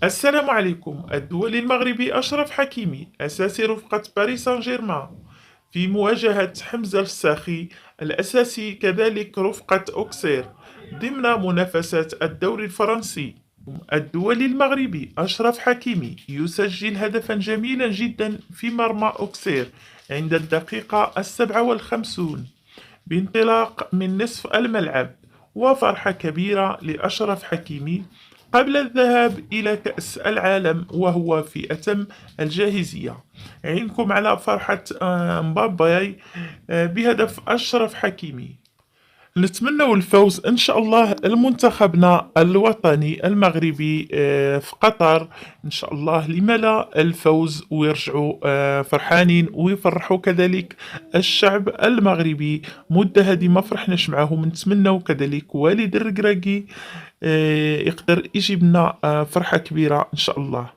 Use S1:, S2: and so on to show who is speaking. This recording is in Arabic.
S1: السلام عليكم. الدولي المغربي أشرف حكيمي أساسي رفقة باريس سان جيرمان في مواجهة حمزة الساخي الأساسي كذلك رفقة أوكسير ضمن منافسة الدوري الفرنسي. الدولي المغربي أشرف حكيمي يسجل هدفا جميلا جدا في مرمى أوكسير عند الدقيقة 57 بانطلاق من نصف الملعب، وفرحة كبيرة لأشرف حكيمي قبل الذهاب إلى كأس العالم وهو في أتم الجاهزية. عينكم على فرحة مبابي بهدف أشرف حكيمي. نتمنوا الفوز إن شاء الله لمنتخبنا الوطني المغربي في قطر إن شاء الله. لما لا الفوز ويرجعوا فرحانين ويفرحوا كذلك الشعب المغربي. مدة هذه ما فرحناش معاهم، نتمنوا كذلك والد الركراكي يقدر يجيب لنا فرحة كبيرة إن شاء الله.